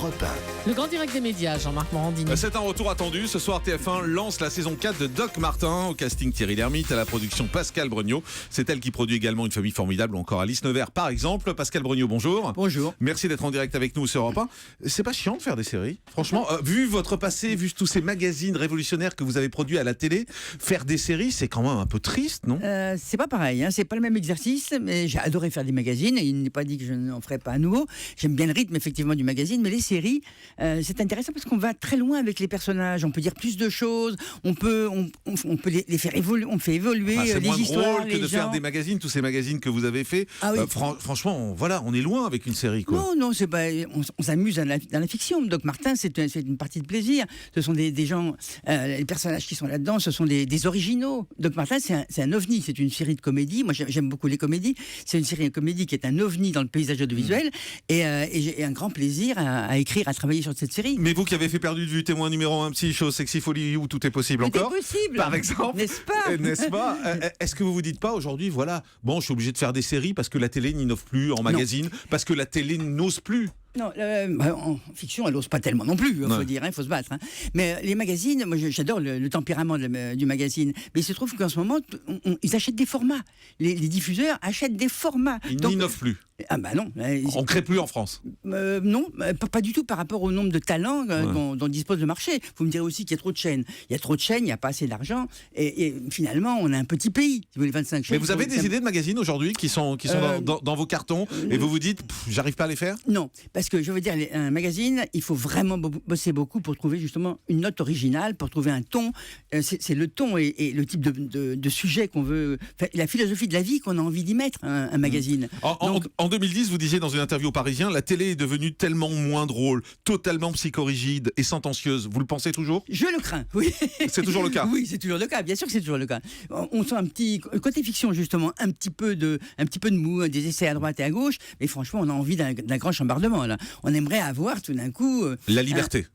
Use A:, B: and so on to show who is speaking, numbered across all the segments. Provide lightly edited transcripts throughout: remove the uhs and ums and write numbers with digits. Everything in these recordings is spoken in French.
A: Europe 1.
B: Le grand direct des médias, Jean-Marc Morandini.
C: C'est un retour attendu. Ce soir, TF1 lance la saison 4 de Doc Martin. Au casting, Thierry Lhermitte, à la production, Pascal Brognaud. C'est elle qui produit également Une famille formidable ou encore Alice Nevers, par exemple. Pascal Brognaud, bonjour.
D: Bonjour.
C: Merci d'être en direct avec nous sur Europe 1. C'est pas chiant de faire des séries, franchement. Vu votre passé, vu tous ces magazines révolutionnaires que vous avez produits à la télé, faire des séries, c'est quand même un peu triste, non?
D: C'est pas pareil, c'est pas le même exercice, mais j'ai adoré faire des magazines, et il n'est pas dit que je n'en ferai pas à nouveau. J'aime bien le rythme, effectivement, du magazine, mais les séries, c'est intéressant parce qu'on va très loin avec les personnages, on peut dire plus de choses, on peut les faire évoluer, on fait évoluer
C: c'est
D: les
C: moins
D: histoires,
C: drôle que de faire des magazines, tous ces magazines que vous avez fait.
D: Ah oui.
C: Franchement, voilà, on est loin avec une série, quoi.
D: Non, c'est pas, on s'amuse dans la fiction. Doc Martin, c'est une partie de plaisir. Ce sont des gens, les personnages qui sont là-dedans, ce sont des originaux. Doc Martin, c'est un ovni, c'est une série de comédie. Moi, j'aime beaucoup les comédies. C'est une série de comédie qui est un ovni dans le paysage audiovisuel, et j'ai un grand plaisir à écrire, à travailler sur cette série.
C: Mais vous qui avez fait Perdu de vue, témoin numéro 1, Psy, Show, Sexy Folie, où tout est possible
D: Tout
C: encore.
D: est possible,
C: par exemple.
D: N'est-ce pas?
C: Est-ce que vous vous dites pas aujourd'hui, voilà, bon, je suis obligé de faire des séries parce que la télé n'innove plus en magazine, parce que la télé n'ose plus?
D: Non, en fiction, elle n'ose pas tellement non plus, il faut dire, il faut se battre. Mais les magazines, moi j'adore le tempérament du magazine, mais il se trouve qu'en ce moment, ils achètent des formats. Les diffuseurs achètent des formats.
C: Ils n'innovent plus.
D: Ah bah non.
C: On ne crée plus en France.
D: Non, pas du tout par rapport au nombre de talents dont dispose le marché. Vous me direz aussi qu'il y a trop de chaînes. Il y a trop de chaînes, il n'y a pas assez d'argent, et finalement, on a un petit pays. Si vous voulez 25 chaînes.
C: Mais vous avez des idées de magazines aujourd'hui qui sont dans vos cartons, et vous vous dites, j'arrive pas à les faire?
D: Non, parce que je veux dire, un magazine, il faut vraiment bosser beaucoup pour trouver justement une note originale, pour trouver un ton. C'est le ton et le type de sujet qu'on veut, la philosophie de la vie qu'on a envie d'y mettre, un magazine.
C: En 2010, vous disiez dans une interview au Parisien, la télé est devenue tellement moins drôle, totalement psychorigide et sentencieuse. Vous le pensez toujours?
D: Je le crains, oui.
C: C'est toujours le cas?
D: Oui, c'est toujours le cas, bien sûr que c'est toujours le cas. On sent un petit côté fiction, justement, un petit peu de mou, des essais à droite et à gauche, mais franchement, on a envie d'un grand chambardement, là. On aimerait avoir tout d'un coup...
C: la liberté.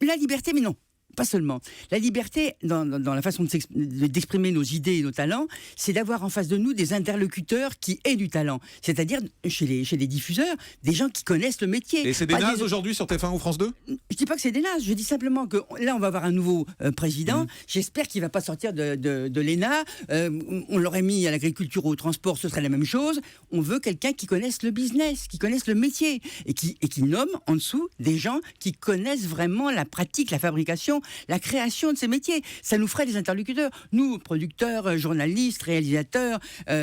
D: La liberté, mais non. Pas seulement. La liberté, dans la façon d'exprimer nos idées et nos talents, c'est d'avoir en face de nous des interlocuteurs qui aient du talent. C'est-à-dire, chez les diffuseurs, des gens qui connaissent le métier.
C: Et c'est des nazes aujourd'hui sur TF1 ou France 2?
D: Je dis pas que c'est des nazes, je dis simplement que là, on va avoir un nouveau président. J'espère qu'il va pas sortir de l'ENA. On l'aurait mis à l'agriculture ou au transport, ce serait la même chose. On veut quelqu'un qui connaisse le business, qui connaisse le métier, et qui nomme en dessous des gens qui connaissent vraiment la pratique, la fabrication, la création de ces métiers. Ça nous ferait des interlocuteurs. Nous, producteurs, journalistes, réalisateurs,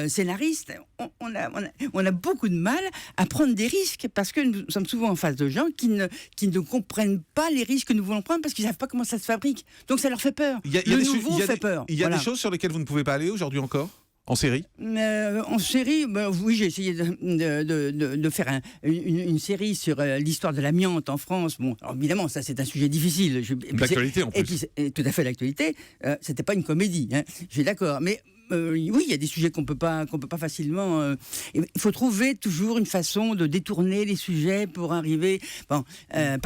D: scénaristes, on a beaucoup de mal à prendre des risques parce que nous sommes souvent en face de gens qui ne comprennent pas les risques que nous voulons prendre parce qu'ils ne savent pas comment ça se fabrique. Donc ça leur fait peur. Le nouveau fait peur.
C: Il y a des choses sur lesquelles vous ne pouvez pas aller aujourd'hui encore? En série?
D: En série, oui, j'ai essayé de faire une série sur l'histoire de l'amiante en France. Bon, alors évidemment, ça c'est un sujet difficile.
C: D'actualité en plus.
D: Et puis, tout à fait l'actualité. C'était pas une comédie, je suis d'accord. Mais oui, il y a des sujets qu'on peut pas facilement. Il faut trouver toujours une façon de détourner les sujets pour arriver, par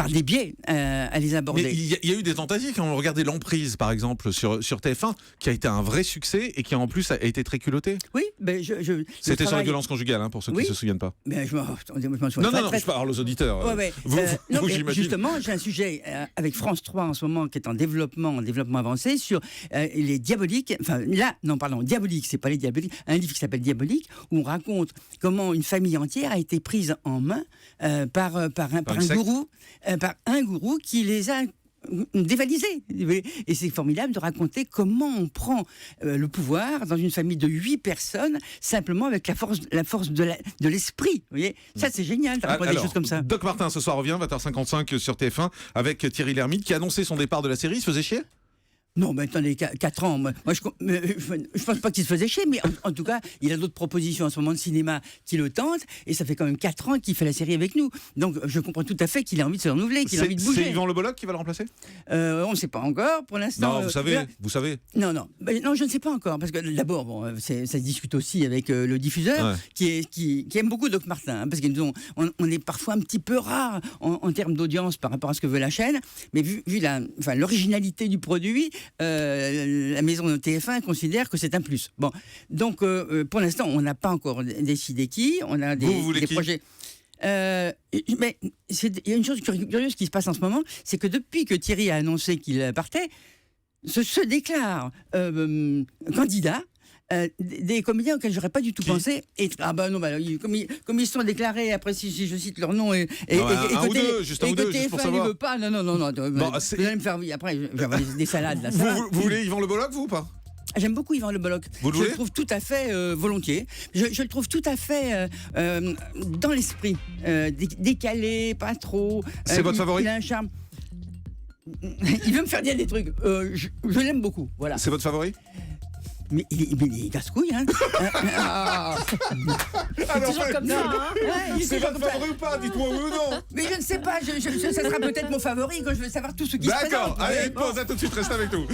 D: des biais, à les aborder.
C: Mais il y a eu des tentatives quand on regardait L'Emprise, par exemple, sur TF1, qui a été un vrai succès et qui en plus a été très culotté.
D: Oui,
C: c'était sur la violence conjugale, pour ceux qui ne se souviennent pas.
D: Mais je m'en souviens.
C: Non, je parle aux auditeurs.
D: Vous,
C: j'imagine.
D: Justement, j'ai un sujet avec France 3 en ce moment qui est en développement avancé sur les diaboliques. Diabolique, c'est pas les diaboliques. Un livre qui s'appelle Diabolique, où on raconte comment une famille entière a été prise en main par un gourou qui les a dévalisés. Et c'est formidable de raconter comment on prend le pouvoir dans une famille de 8 personnes simplement avec la force de l'esprit. Vous voyez, ça c'est génial de raconter des choses comme ça.
C: Doc Martin ce soir revient 20h55 sur TF1 avec Thierry Lhermitte qui a annoncé son départ de la série. Il se faisait chier?
D: Non, mais attendez, 4 ans, moi je pense pas qu'il se faisait chier, mais en tout cas, il a d'autres propositions en ce moment de cinéma qui le tentent, et ça fait quand même 4 ans qu'il fait la série avec nous. Donc je comprends tout à fait qu'il a envie de se renouveler, qu'il a envie de bouger.
C: C'est Yvan Le Bolloc qui va le remplacer?
D: On ne sait pas encore, pour l'instant.
C: Non, vous savez.
D: Non, je ne sais pas encore, parce que d'abord, ça se discute aussi avec le diffuseur, qui aime beaucoup Doc Martin, parce qu'on est parfois un petit peu rare en termes d'audience par rapport à ce que veut la chaîne, mais vu l'originalité du produit, la maison de TF1 considère que c'est un plus. Bon, donc pour l'instant, on n'a pas encore décidé qui. On a des projets. Mais il y a une chose curieuse qui se passe en ce moment, c'est que depuis que Thierry a annoncé qu'il partait, se déclarent candidats des comédiens auxquels j'aurais pas du tout pensé. Et comme ils sont déclarés, après si je cite leur nom et
C: un ou deux, juste pour
D: TF1 ne
C: savoir.
D: veut pas, non. Vous allez me faire après, je vais avoir des salades là.
C: Vous voulez Yvan Le Bolloc, vous ou pas?
D: J'aime beaucoup Yvan Le Bolloc.
C: Vous le
D: Je
C: voulez
D: le trouve tout à fait volontiers. Je le trouve tout à fait dans l'esprit, décalé, pas trop.
C: C'est votre favori?
D: Il a un charme. Il veut me faire dire des trucs. Je l'aime beaucoup. Voilà.
C: C'est votre favori?
D: Mais il est casse-couille, hein.
B: C'est toujours comme ça, hein.
D: Ouais,
C: C'est votre favori ou pas? Dites-moi oui ou non.
D: Mais je ne sais pas. Ça sera peut-être mon favori quand je veux savoir tout ce qui se passe.
C: D'accord, allez, une pause, à tout de suite, reste avec nous.